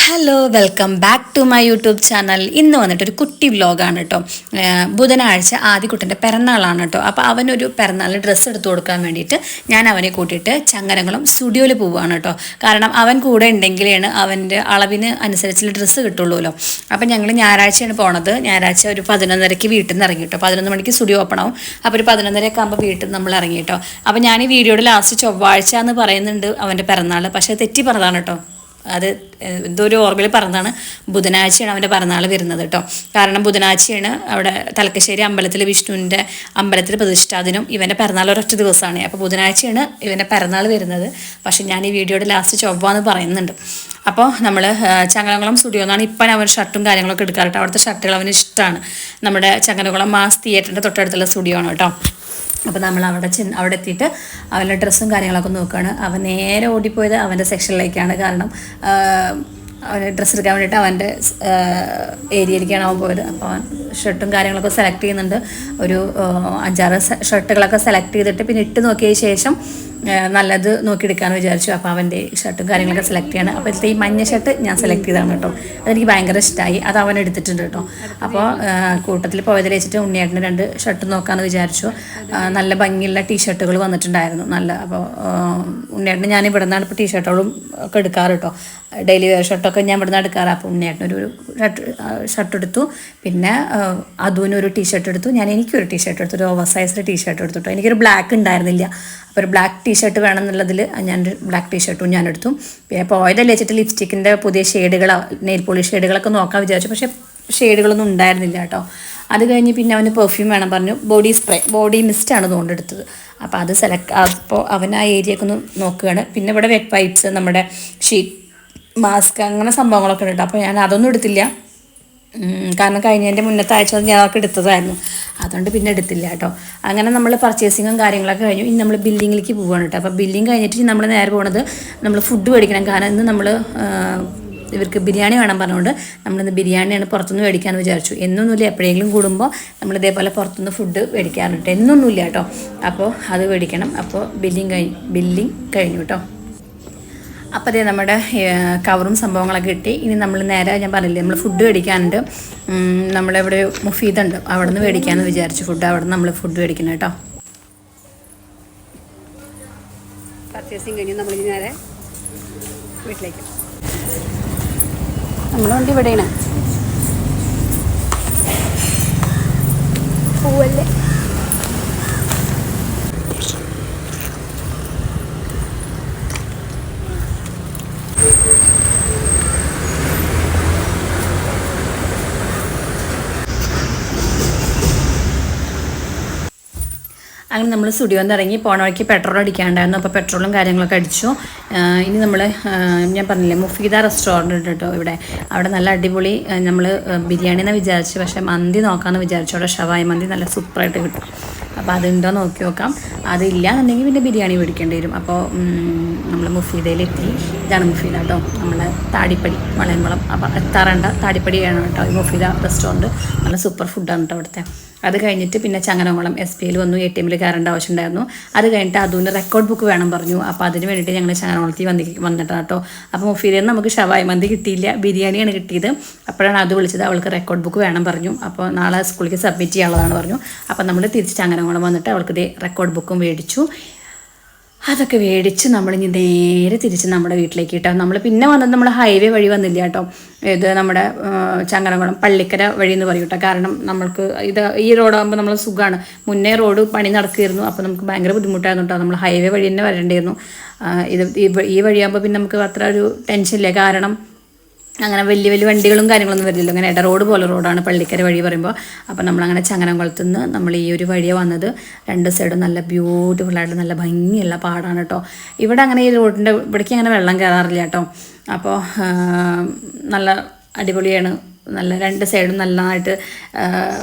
Hello welcome back to my YouTube channel. ഇന്ന് വന്നിട്ടൊരു കുട്ടി വ്ലോഗാണ് കേട്ടോ. ബുധനാഴ്ച ആദ്യക്കുട്ടൻ്റെ പിറന്നാളാണ് കേട്ടോ. അപ്പോൾ അവനൊരു പിറന്നാളിന് ഡ്രസ്സ് എടുത്തു കൊടുക്കാൻ വേണ്ടിയിട്ട് ഞാൻ അവനെ കൂട്ടിയിട്ട് ചങ്ങരംകുളം സ്റ്റുഡിയോയിൽ പോവുകയാണ് കേട്ടോ. കാരണം അവൻ കൂടെ ഉണ്ടെങ്കിലാണ് അവൻ്റെ അളവിന് അനുസരിച്ചുള്ള ഡ്രസ്സ് കിട്ടുള്ളൂല്ലോ. അപ്പോൾ ഞങ്ങൾ ഞായറാഴ്ചയാണ് പോണത്. ഞായറാഴ്ച ഒരു 11:30 വീട്ടിൽ നിന്ന് ഇറങ്ങി കേട്ടോ. 11 മണിക്ക് സ്റ്റുഡിയോ ഓപ്പൺ ആവും. അപ്പോൾ ഒരു 11:30 ആകുമ്പോൾ വീട്ടിൽ നിന്ന് നമ്മൾ ഇറങ്ങി കേട്ടോ. അപ്പോൾ ഞാൻ ഈ വീഡിയോയുടെ ലാസ്റ്റ് ചൊവ്വാഴ്ച എന്ന് പറയുന്നുണ്ട് അവൻ്റെ പിറന്നാൾ, പക്ഷേ തെറ്റി പറഞ്ഞതാണ് കേട്ടോ. അത് എന്തോ ഒരു ഓർമ്മയിൽ പറഞ്ഞതാണ്. ബുധനാഴ്ചയാണ് അവൻ്റെ പിറന്നാൾ വരുന്നത് കേട്ടോ. കാരണം ബുധനാഴ്ചയാണ് അവിടെ തലക്കശ്ശേരി അമ്പലത്തിൽ വിഷ്ണുവിൻ്റെ അമ്പലത്തിൽ പ്രതിഷ്ഠാദിനം. ഇവൻ്റെ പിറന്നാൾ ഒരൊറ്റ ദിവസമാണ്. അപ്പോൾ ബുധനാഴ്ചയാണ് ഇവൻ്റെ പിറന്നാൾ വരുന്നത്. പക്ഷേ ഞാൻ ഈ വീഡിയോയുടെ ലാസ്റ്റ് ചൊവ്വ എന്ന് പറയുന്നുണ്ട്. അപ്പോൾ നമ്മൾ ചങ്ങരംകുളം സ്റ്റുഡിയോ എന്നാണ് ഇപ്പം അവൻ ഷർട്ടും കാര്യങ്ങളൊക്കെ എടുക്കാറുണ്ട്. അവിടുത്തെ ഷർട്ടുകൾ അവന് ഇഷ്ടമാണ്. നമ്മുടെ ചങ്ങരംകുളം മാസ് തിയേറ്ററിൻ്റെ തൊട്ടടുത്തുള്ള സ്റ്റുഡിയോ ആണ് കേട്ടോ. അപ്പോൾ നമ്മൾ അവിടെ എത്തിയിട്ട് അവൻ്റെ ഡ്രസ്സും കാര്യങ്ങളൊക്കെ നോക്കുകയാണ്. അവൻ നേരെ ഓടിപ്പോയത് അവൻ്റെ സെക്ഷനിലേക്കാണ്. കാരണം അവന് ഡ്രസ്സ് എടുക്കാൻ വേണ്ടിയിട്ട് അവൻ്റെ ഏരിയയിലേക്കാണ് അവൻ പോയത്. അപ്പോൾ അവൻ ഷർട്ടും കാര്യങ്ങളൊക്കെ സെലക്ട് ചെയ്യുന്നുണ്ട്. ഒരു 5-6 ഷർട്ടുകളൊക്കെ സെലക്ട് ചെയ്തിട്ട് പിന്നെ ഇട്ട് നോക്കിയ ശേഷം നല്ലത് നോക്കിയെടുക്കാമെന്ന് വിചാരിച്ചു. അപ്പോൾ അവൻ്റെ ഷർട്ടും കാര്യങ്ങളൊക്കെ സെലക്ട് ചെയ്യണം. അപ്പോൾ ഈ മഞ്ഞ ഷർട്ട് ഞാൻ സെലക്ട് ചെയ്തതാണ് കേട്ടോ. അതെനിക്ക് ഭയങ്കര ഇഷ്ടമായി. അത് അവൻ എടുത്തിട്ടുണ്ട് കേട്ടോ. അപ്പോൾ കൂട്ടത്തിൽ പോയതിൽ വെച്ചിട്ട് ഉണ്ണിയേട്ടന് 2 ഷർട്ട് നോക്കാമെന്ന് വിചാരിച്ചു. നല്ല ഭംഗിയുള്ള ടീഷർട്ടുകൾ വന്നിട്ടുണ്ടായിരുന്നു നല്ല. അപ്പോൾ ഉണ്ണിയേട്ടന് ഞാൻ ഇവിടെ നിന്നാണ് ഇപ്പോൾ ടീഷർട്ടുകളും ഒക്കെ എടുക്കാറ് കേട്ടോ. ഡെയിലി വെയർ ഷർട്ടൊക്കെ ഞാൻ ഇവിടെ നിന്ന് എടുക്കാറ്. അപ്പോൾ ഉണ്ണിയേട്ടനൊരു ഷർട്ട് എടുത്തു. പിന്നെ അതുവിനൊരു ടീഷർട്ട് എടുത്തു. എനിക്കൊരു ടീഷർട്ട് എടുത്തു. ഒരു ഓവർ സൈസിൻ്റെ ടീഷർട്ട് എടുത്തു കേട്ടോ. എനിക്കൊരു ബ്ലാക്ക് ഉണ്ടായിരുന്നില്ല. അപ്പോൾ ഒരു ബ്ലാക്ക് ടീഷർട്ട് വേണം എന്നുള്ളതിൽ ഞാൻ ബ്ലാക്ക് ടീഷർട്ടും ഞാൻ എടുത്തു. പിന്നെ പോയതല്ലേ വെച്ചിട്ട് ലിപ്സ്റ്റിക്കിൻ്റെ പുതിയ ഷെയ്ഡുകളോ നെയിൽ പോളിഷ് ഷെയ്ഡുകളൊക്കെ നോക്കാൻ വിചാരിച്ചു. പക്ഷേ ഷെയ്ഡുകളൊന്നും ഉണ്ടായിരുന്നില്ല കേട്ടോ. അത് കഴിഞ്ഞ് പിന്നെ അവന് പെർഫ്യൂം വേണം പറഞ്ഞു. ബോഡി സ്പ്രേ, ബോഡി മിസ്റ്റാണ് തോണ്ടെടുത്തത്. അപ്പോൾ അത് അപ്പോൾ അവൻ ആ ഏരിയയൊക്കെ ഒന്ന് നോക്കുകയാണ്. പിന്നെ ഇവിടെ വെറ്റ് വൈപ്സ്, നമ്മുടെ ഷീറ്റ് മാസ്ക്, അങ്ങനെ സംഭവങ്ങളൊക്കെ ഉണ്ട്. അപ്പോൾ ഞാൻ അതൊന്നും എടുത്തില്ല. കാരണം കഴിഞ്ഞതിൻ്റെ മുന്നത്തെ ആഴ്ച ഞാൻ അതൊക്കെ എടുത്തതായിരുന്നു. അതുകൊണ്ട് പിന്നെ എടുത്തില്ല കേട്ടോ. അങ്ങനെ നമ്മൾ പർച്ചേസിങ്ങും കാര്യങ്ങളൊക്കെ കഴിഞ്ഞു. ഇനി നമ്മൾ ബില്ലിങ്ങിലേക്ക് പോവുകയാണ് കേട്ടോ. അപ്പോൾ ബില്ലിങ് കഴിഞ്ഞിട്ട് നമ്മൾ നേരെ പോകുന്നത് നമ്മൾ ഫുഡ് മേടിക്കണം. കാരണം ഇന്ന് നമ്മൾ ഇവർക്ക് ബിരിയാണി വേണം പറഞ്ഞുകൊണ്ട് നമ്മളിന്ന് ബിരിയാണിയാണ് പുറത്തുനിന്ന് മേടിക്കാമെന്ന് വിചാരിച്ചു. എന്നൊന്നുമില്ല, എപ്പോഴെങ്കിലും കൂടുമ്പോൾ നമ്മൾ ഇതേപോലെ പുറത്തുനിന്ന് ഫുഡ് മേടിക്കാറുണ്ട്. എന്നൊന്നുമില്ല കേട്ടോ. അപ്പോൾ അത് മേടിക്കണം. അപ്പോൾ ബില്ലിങ് കഴിഞ്ഞു കേട്ടോ. അപ്പോൾ അതേ നമ്മുടെ കവറും സംഭവങ്ങളൊക്കെ കിട്ടി. ഇനി നമ്മൾ നേരെ ഞാൻ പറഞ്ഞില്ലേ നമ്മൾ ഫുഡ് മേടിക്കാനുണ്ട്. നമ്മളിവിടെ മുഫീദുണ്ട്, അവിടെ നിന്ന് മേടിക്കാമെന്ന് വിചാരിച്ചു ഫുഡ്. അവിടെ നിന്ന് നമ്മൾ ഫുഡ് മേടിക്കണം കേട്ടോ. പർച്ചേസിങ് കഴിഞ്ഞ് നമ്മൾ നേരെ വീട്ടിലേക്ക്. നമ്മുടെ വണ്ടി ഇവിടെയാണ്. പൂവല്ലേ അങ്ങനെ നമ്മൾ സ്റ്റുഡിയോയിൽ നിന്ന് ഇറങ്ങി പോണ വഴിക്ക് പെട്രോൾ അടിക്കാണ്ടായിരുന്നു. അപ്പോൾ പെട്രോളും കാര്യങ്ങളൊക്കെ അടിച്ചു. ഇനി നമ്മൾ ഞാൻ പറഞ്ഞില്ലേ മുഫീദ റെസ്റ്റോറൻറ്റ് ഉണ്ട് കേട്ടോ ഇവിടെ. അവിടെ നല്ല അടിപൊളി നമ്മൾ ബിരിയാണി എന്ന് വിചാരിച്ചു, പക്ഷേ മന്തി നോക്കാമെന്ന് വിചാരിച്ചു. അവിടെ ഷവായി മന്തി നല്ല സൂപ്പറായിട്ട് കിട്ടും. അപ്പോൾ അതുണ്ടോ നോക്കി നോക്കാം. അതില്ല എന്നുണ്ടെങ്കിൽ പിന്നെ ബിരിയാണി മേടിക്കേണ്ടി വരും. അപ്പോൾ നമ്മൾ മുഫീദയിലെത്തി. ഇതാണ് മുഫീദ കേട്ടോ, നമ്മുടെ താടിപ്പടി വളയംകുളം. അപ്പോൾ എത്താറേണ്ട താടിപ്പടിയാണ് കേട്ടോ ഈ മുഫീദ റെസ്റ്റോറൻറ്റ്. നല്ല സൂപ്പർ ഫുഡാണ് കേട്ടോ അവിടുത്തെ. അത് കഴിഞ്ഞിട്ട് പിന്നെ ചങ്ങരംകുളം SBയിൽ വന്നു. ATMൽ കയറേണ്ട ആവശ്യമുണ്ടായിരുന്നു. അത് കഴിഞ്ഞിട്ട് അതുകൊണ്ട് റെക്കോർഡ് ബുക്ക് വേണം പറഞ്ഞു. അപ്പോൾ അതിന് വേണ്ടിയിട്ട് ഞങ്ങൾ ചങ്ങരംകുളത്തിൽ വന്നിട്ടാണ് കേട്ടോ. അപ്പോൾ മുഫീദയിൽ നിന്ന് നമുക്ക് ഷവായി മന്തി കിട്ടിയില്ല, ബിരിയാണിയാണ് കിട്ടിയത്. അപ്പോഴാണ് അത് വിളിച്ചത്. അവൾക്ക് റെക്കോർഡ് ബുക്ക് വേണം പറഞ്ഞു. അപ്പോൾ നാളെ സ്കൂളിലേക്ക് സബ്മിറ്റ് ചെയ്യാനുള്ളതാണ് പറഞ്ഞു. അപ്പോൾ നമ്മൾ തിരിച്ച് ചങ്ങരംകുളം വന്നിട്ട് അവൾക്ക് ഇതേ റെക്കോർഡ് ബുക്കും മേടിച്ചു. അതൊക്കെ മേടിച്ച് നമ്മളിനി നേരെ തിരിച്ച് നമ്മുടെ വീട്ടിലേക്ക് കിട്ടാം. നമ്മൾ പിന്നെ വന്നത് നമ്മൾ ഹൈവേ വഴി വന്നില്ല കേട്ടോ. ഇത് നമ്മുടെ ചങ്ങരംകുളം പള്ളിക്കര വഴി എന്ന് പറയും കേട്ടോ. കാരണം നമ്മൾക്ക് ഈ റോഡാകുമ്പോൾ നമ്മൾ സുഖമാണ്. മുന്നേ റോഡ് പണി നടക്കുകയായിരുന്നു. അപ്പോൾ നമുക്ക് ഭയങ്കര ബുദ്ധിമുട്ടായിരുന്നു കേട്ടോ. നമ്മൾ ഹൈവേ വഴി തന്നെ വരേണ്ടിയിരുന്നു. ഈ വഴിയാകുമ്പോൾ പിന്നെ നമുക്ക് അത്ര ഒരു ടെൻഷനില്ല. കാരണം അങ്ങനെ വലിയ വലിയ വണ്ടികളും കാര്യങ്ങളൊന്നും വരില്ലല്ലോ. അങ്ങനെ റോഡ് പോലെ റോഡാണ് പള്ളിക്കര വഴി പറയുമ്പോൾ. അപ്പോൾ നമ്മളങ്ങനെ ചങ്ങരംകുളത്ത് നിന്ന് നമ്മൾ ഈ ഒരു വഴിയാണ് വന്നത്. 2 സൈഡും നല്ല ബ്യൂട്ടിഫുള്ളായിട്ട് നല്ല ഭംഗിയുള്ള പാടാണ് കേട്ടോ. ഇവിടെ അങ്ങനെ ഈ റോഡിൻ്റെ ഇവിടേക്ക് അങ്ങനെ വെള്ളം കയറാറില്ല കേട്ടോ. അപ്പോൾ നല്ല അടിപൊളിയാണ്. നല്ല 2 സൈഡും നല്ലതായിട്ട്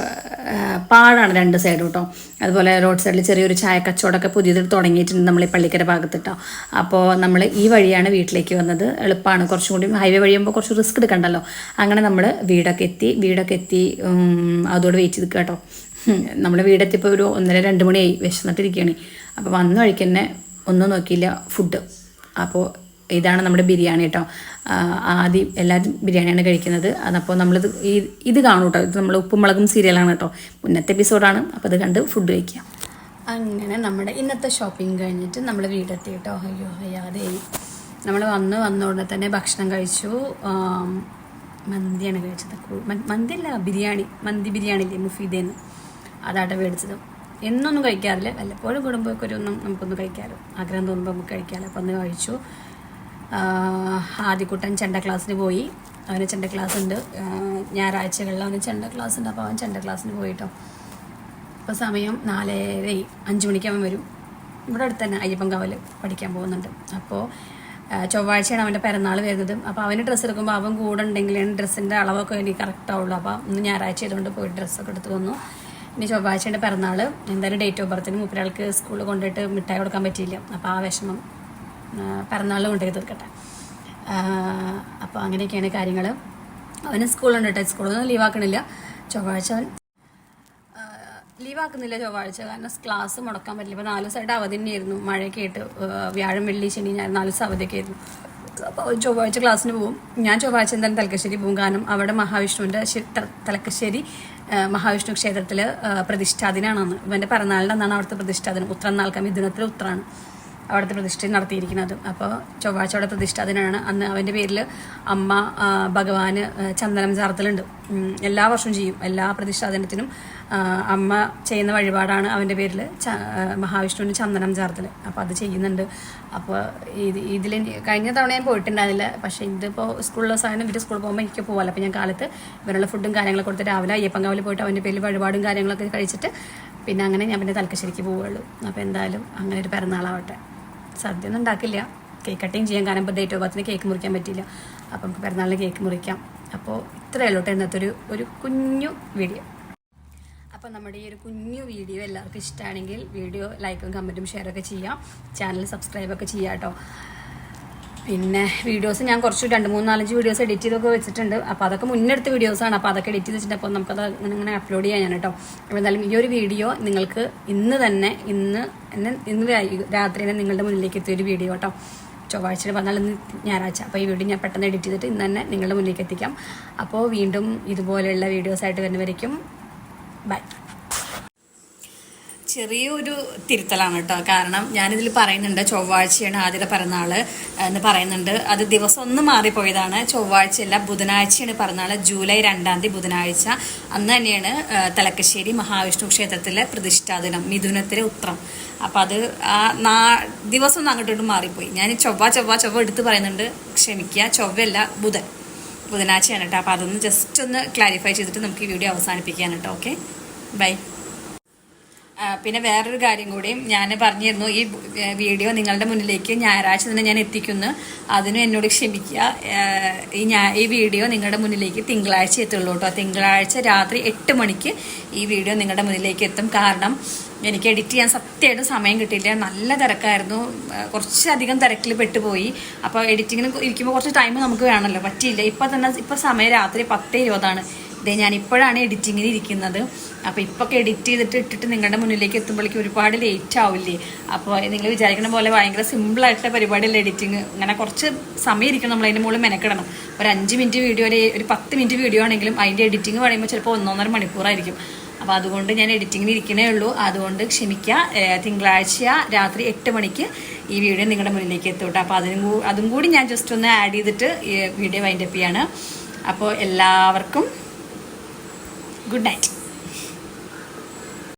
പാടാണ് 2 സൈഡും കേട്ടോ. അതുപോലെ റോഡ് സൈഡിൽ ചെറിയൊരു ചായ കച്ചവടമൊക്കെ പുതിയത് തുടങ്ങിയിട്ടുണ്ട് നമ്മൾ ഈ പള്ളിക്കര ഭാഗത്ത് കേട്ടോ. അപ്പോൾ നമ്മൾ ഈ വഴിയാണ് വീട്ടിലേക്ക് വന്നത്. എളുപ്പമാണ്, കുറച്ചും കൂടി ഹൈവേ വഴിയുമ്പോൾ കുറച്ച് റിസ്ക് എടുക്കണ്ടല്ലോ. അങ്ങനെ നമ്മൾ വീടൊക്കെ എത്തി അതോടെ വെയിറ്റ് ചെയ്ത് കേട്ടോ. നമ്മുടെ വീടെത്തിയപ്പോൾ ഒരു 1:30-2 മണിയായി. വിശന്നിട്ടിരിക്കുകയാണ്. അപ്പോൾ വന്ന വഴിക്ക് തന്നെ ഒന്നും നോക്കിയില്ല ഫുഡ്. അപ്പോൾ ഇതാണ് നമ്മുടെ ബിരിയാണി കേട്ടോ. ആദ്യം എല്ലാവരും ബിരിയാണിയാണ് കഴിക്കുന്നത്. അതപ്പോൾ നമ്മളിത് ഇത് കാണും കേട്ടോ. ഇത് നമ്മൾ ഉപ്പും മുളകും സീരിയലാണ് കേട്ടോ. മുന്നത്തെ എപ്പിസോഡാണ്. അപ്പോൾ അത് കണ്ട് ഫുഡ് കഴിക്കാം. അങ്ങനെ നമ്മുടെ ഇന്നത്തെ ഷോപ്പിംഗ് കഴിഞ്ഞിട്ട് നമ്മൾ വീടെത്തി കേട്ടോ. അയ്യോ അയ്യാതെ നമ്മൾ വന്നോടനെ തന്നെ ഭക്ഷണം കഴിച്ചു. മന്തിയാണ് കഴിച്ചത്. മന്തിയല്ല, മന്തി ബിരിയാണി ഇല്ലേ മുഫീദേന്ന്, അതാട്ടെ മേടിച്ചത്. എന്നൊന്നും കഴിക്കാറില്ല, വല്ലപ്പോഴും കുടുംബമൊക്കെ നമുക്കൊന്ന് കഴിക്കാമല്ലോ, ആഗ്രഹം തോന്നുമ്പോൾ നമുക്ക് കഴിക്കാമല്ലോ. അപ്പോൾ ഒന്ന് കഴിച്ചു. ആദ്യക്കുട്ടൻ ചെണ്ട ക്ലാസ്സിന് പോയി. അവന് ചെണ്ട ക്ലാസ് ഉണ്ട്, ഞായറാഴ്ചകളിൽ അവന് ചെണ്ട ക്ലാസ് ഉണ്ട്. അപ്പോൾ അവൻ ചെണ്ട ക്ലാസ്സിന് പോയിട്ടോ. ഇപ്പോൾ സമയം 4:30, 5 മണിക്ക് അവൻ വരും. ഇവിടെ അടുത്ത് തന്നെ അയ്യപ്പൻകാവിൽ പഠിക്കാൻ പോകുന്നുണ്ട്. അപ്പോൾ ചൊവ്വാഴ്ചയാണ് അവൻ്റെ പിറന്നാൾ വരുന്നത്. അപ്പോൾ അവന് ഡ്രസ്സ് എടുക്കുമ്പോൾ അവൻ കൂടെ ഉണ്ടെങ്കിൽ ഡ്രസ്സിൻ്റെ അളവൊക്കെ എനിക്ക് കറക്റ്റ് ആവുള്ളൂ. അപ്പോൾ ഇന്ന് ഞായറാഴ്ച ചെയ്തുകൊണ്ട് പോയി ഡ്രസ്സൊക്കെ എടുത്ത് വന്നു. ഇനി ചൊവ്വാഴ്ചയുടെ പിറന്നാൾ, എന്തായാലും ഡേറ്റ് ഓഫ് ബർത്തിന് മൂപ്പരാൾക്ക് സ്കൂളിൽ കൊണ്ടുപോയിട്ട് മിഠായി കൊടുക്കാൻ പറ്റിയില്ല. അപ്പോൾ ആ വിഷമം പിറന്നാളിൽ കൊണ്ടുപോയി തീർക്കട്ടെ. അപ്പോൾ അങ്ങനെയൊക്കെയാണ് കാര്യങ്ങൾ. അവന് സ്കൂളുണ്ട് കേട്ടോ. സ്കൂളൊന്നും ലീവാക്കണില്ല. ചൊവ്വാഴ്ച അവൻ ലീവാക്കുന്നില്ല ചൊവ്വാഴ്ച, കാരണം ക്ലാസ് മുടക്കാൻ പറ്റില്ല. ഇപ്പോൾ 4 ദിവസമായിട്ട് അവധി തന്നെയായിരുന്നു. മഴയൊക്കെ ആയിട്ട് വ്യാഴം, വെള്ളി, ശനി, ഞാൻ 4 ദിവസം അവധിയൊക്കെ ആയിരുന്നു. അപ്പോൾ ചൊവ്വാഴ്ച ക്ലാസ്സിന് പോകും. ഞാൻ ചൊവ്വാഴ്ച എന്തായാലും തലക്കശ്ശേരി പോകും. കാരണം അവിടെ മഹാവിഷ്ണുവിൻ്റെ തലക്കശ്ശേരി മഹാവിഷ്ണു ക്ഷേത്രത്തിൽ പ്രതിഷ്ഠാദിനാണെന്ന്. ഇവൻ്റെ പിറന്നാളിൻ്റെ അന്നാണ് അവിടുത്തെ പ്രതിഷ്ഠാദിനം. ഉത്രം നാൾക്കാം, മിഥുനത്തിൽ ഉത്രാണ് അവിടുത്തെ പ്രതിഷ്ഠ നടത്തിയിരിക്കുന്നത്. അപ്പോൾ ചൊവ്വാഴ്ച അവിടെ പ്രതിഷ്ഠാദിനാണ്. അന്ന് അവൻ്റെ പേരിൽ അമ്മ ഭഗവാന് ചന്ദനം ചാർത്തലുണ്ട്. എല്ലാ വർഷവും ചെയ്യും. എല്ലാ പ്രതിഷ്ഠാദിനത്തിനും അമ്മ ചെയ്യുന്ന വഴിപാടാണ് അവൻ്റെ പേരിൽ മഹാവിഷ്ണുവിന് ചന്ദനം ചാർത്തൽ. അപ്പോൾ അത് ചെയ്യുന്നുണ്ട്. അപ്പോൾ ഇതിൽ കഴിഞ്ഞ തവണ ഞാൻ പോയിട്ടുണ്ടായിരുന്നില്ല. പക്ഷേ ഇതിപ്പോൾ സ്കൂളിലെ സാധനം ഇവർ സ്കൂളിൽ പോകുമ്പോൾ എനിക്ക് പോകാമല്ലോ. അപ്പോൾ ഞാൻ കാലത്ത് ഇവരുടെ ഫുഡും കാര്യങ്ങളൊക്കെ കൊടുത്ത് രാവിലെ അയ്യപ്പൻകാവിൽ പോയിട്ട് അവൻ്റെ പേരിൽ വഴിപാടും കാര്യങ്ങളൊക്കെ കഴിച്ചിട്ട് പിന്നെ അങ്ങനെ ഞാൻ പിന്നെ തലക്കശ്ശേരിക്ക് പോവുകയുള്ളൂ. അപ്പോൾ എന്തായാലും അങ്ങനെ ഒരു പിറന്നാളാവട്ടെ. സദ്യ ഒന്നും ഉണ്ടാക്കില്ല, കേക്ക് കട്ടിങ് ചെയ്യാൻ. കാരണം ഇപ്പോൾ ഡേറ്റ് ഓഫ് ബർത്തിന് കേക്ക് മുറിക്കാൻ പറ്റില്ല. അപ്പോൾ നമുക്ക് പിറന്നാളിന് കേക്ക് മുറിക്കാം. അപ്പോൾ ഇത്രയേ ഉള്ളൂ ഇന്നത്തെ ഒരു കുഞ്ഞു വീഡിയോ. അപ്പോൾ നമ്മുടെ ഈ ഒരു കുഞ്ഞു വീഡിയോ എല്ലാവർക്കും ഇഷ്ടമാണെങ്കിൽ വീഡിയോ ലൈക്കും കമൻറ്റും ഷെയറൊക്കെ ചെയ്യാം. ചാനൽ സബ്സ്ക്രൈബൊക്കെ ചെയ്യാം കേട്ടോ. പിന്നെ വീഡിയോസ് ഞാൻ കുറച്ച് 2, 3, 4 വീഡിയോസ് എഡിറ്റ് ചെയ്തൊക്കെ വെച്ചിട്ടുണ്ട്. അപ്പോൾ അതൊക്കെ മുന്നെടുത്ത വീഡിയോസാണ്. അപ്പോൾ അതൊക്കെ എഡിറ്റ് ചെയ്ത് വെച്ചിട്ട് അപ്പോൾ നമുക്കത് ഇങ്ങനെ അപ്ലോഡ് ചെയ്യാൻ കേട്ടോ. അപ്പോൾ എന്തായാലും ഈ ഒരു വീഡിയോ നിങ്ങൾക്ക് ഇന്ന് രാത്രി തന്നെ നിങ്ങളുടെ മുന്നിലേക്ക് എത്തിയൊരു വീഡിയോ കേട്ടോ. ചൊവ്വാഴ്ച പറഞ്ഞാൽ ഇന്ന് ഞായറാഴ്ച. അപ്പോൾ ഈ വീഡിയോ ഞാൻ പെട്ടെന്ന് എഡിറ്റ് ചെയ്തിട്ട് ഇന്ന് തന്നെ നിങ്ങളുടെ മുന്നിലേക്ക് എത്തിക്കാം. അപ്പോൾ വീണ്ടും ഇതുപോലെയുള്ള വീഡിയോസായിട്ട് വരുന്നവരേക്കും ബൈ. ചെറിയൊരു തിരുത്തലാണ് കേട്ടോ. കാരണം ഞാനിതിൽ പറയുന്നുണ്ട് ചൊവ്വാഴ്ചയാണ് ആദ്യത്തെ പിറന്നാൾ എന്ന് പറയുന്നുണ്ട്. അത് ദിവസം ഒന്ന് മാറിപ്പോയതാണ്. ചൊവ്വാഴ്ചയല്ല, ബുധനാഴ്ചയാണ് പിറന്നാൾ. ജൂലൈ 2-ാം തീയതി ബുധനാഴ്ച. അന്ന് തന്നെയാണ് തലക്കശ്ശേരി മഹാവിഷ്ണു ക്ഷേത്രത്തിലെ പ്രതിഷ്ഠാദിനം, മിഥുനത്തിലെ ഉത്രം. അപ്പം അത് ദിവസം ഒന്ന് അങ്ങോട്ടും മാറിപ്പോയി. ഞാൻ ചൊവ്വ എടുത്ത് പറയുന്നുണ്ട്, ക്ഷമിക്കുക. ചൊവ്വയല്ല, ബുധനാഴ്ചയാണ് കേട്ടോ. അപ്പോൾ അതൊന്ന് ജസ്റ്റ് ഒന്ന് ക്ലാരിഫൈ ചെയ്തിട്ട് നമുക്ക് ഈ വീഡിയോ അവസാനിപ്പിക്കാൻ കേട്ടോ. Okay, bye. പിന്നെ വേറൊരു കാര്യം കൂടി ഞാൻ പറഞ്ഞിരുന്നു, ഈ വീഡിയോ നിങ്ങളുടെ മുന്നിലേക്ക് ഞായറാഴ്ച തന്നെ ഞാൻ എത്തിക്കുന്നു. അതിനും എന്നോട് ക്ഷമിക്കുക. ഈ വീഡിയോ നിങ്ങളുടെ മുന്നിലേക്ക് തിങ്കളാഴ്ച എത്തുള്ളൂ കേട്ടോ. തിങ്കളാഴ്ച രാത്രി 8 മണിക്ക് ഈ വീഡിയോ നിങ്ങളുടെ മുന്നിലേക്ക് എത്തും. കാരണം എനിക്ക് എഡിറ്റ് ചെയ്യാൻ സത്യമായിട്ടും സമയം കിട്ടിയില്ല. നല്ല തിരക്കായിരുന്നു, കുറച്ചധികം തിരക്കിൽ പെട്ടുപോയി. അപ്പോൾ എഡിറ്റിങ്ങിന് ഇരിക്കുമ്പോൾ കുറച്ച് ടൈം നമുക്ക് വേണമല്ലോ, പറ്റിയില്ല. ഇപ്പം സമയം രാത്രി 10:20. ഇതേ ഞാൻ ഇപ്പോഴാണ് എഡിറ്റിങ്ങിന് ഇരിക്കുന്നത്. അപ്പോൾ ഇപ്പൊക്കെ എഡിറ്റ് ചെയ്തിട്ട് ഇട്ടിട്ട് നിങ്ങളുടെ മുന്നിലേക്ക് എത്തുമ്പോഴേക്കും ഒരുപാട് ലേറ്റ് ആവില്ലേ. അപ്പോൾ നിങ്ങൾ വിചാരിക്കുന്ന പോലെ ഭയങ്കര സിമ്പിളായിട്ടുള്ള പരിപാടിയല്ല എഡിറ്റിങ്. അങ്ങനെ കുറച്ച് സമയം ഇരിക്കണം, നമ്മൾ അതിൻ്റെ മുകളിൽ മെനക്കിടണം. ഒരു 5 മിനിറ്റ് വീഡിയോ, ഒരു 10 മിനിറ്റ് വീഡിയോ ആണെങ്കിലും അതിൻ്റെ എഡിറ്റിങ് പറയുമ്പോൾ ചിലപ്പോൾ 1-1.5 മണിക്കൂറായിരിക്കും. അപ്പോൾ അതുകൊണ്ട് ഞാൻ എഡിറ്റിങ്ങിന് ഇരിക്കണേ ഉള്ളൂ. അതുകൊണ്ട് ക്ഷമിക്കുക. തിങ്കളാഴ്ച രാത്രി 8 മണിക്ക് ഈ വീഡിയോ നിങ്ങളുടെ മുന്നിലേക്ക് എത്തും കേട്ടോ. അപ്പോൾ അതും കൂടി ഞാൻ ജസ്റ്റ് ഒന്ന് ആഡ് ചെയ്തിട്ട് ഈ വീഡിയോ വൈൻഡപ്പ് ചെയ്യാണ്. അപ്പോൾ എല്ലാവർക്കും ഗുഡ് നൈറ്റ്.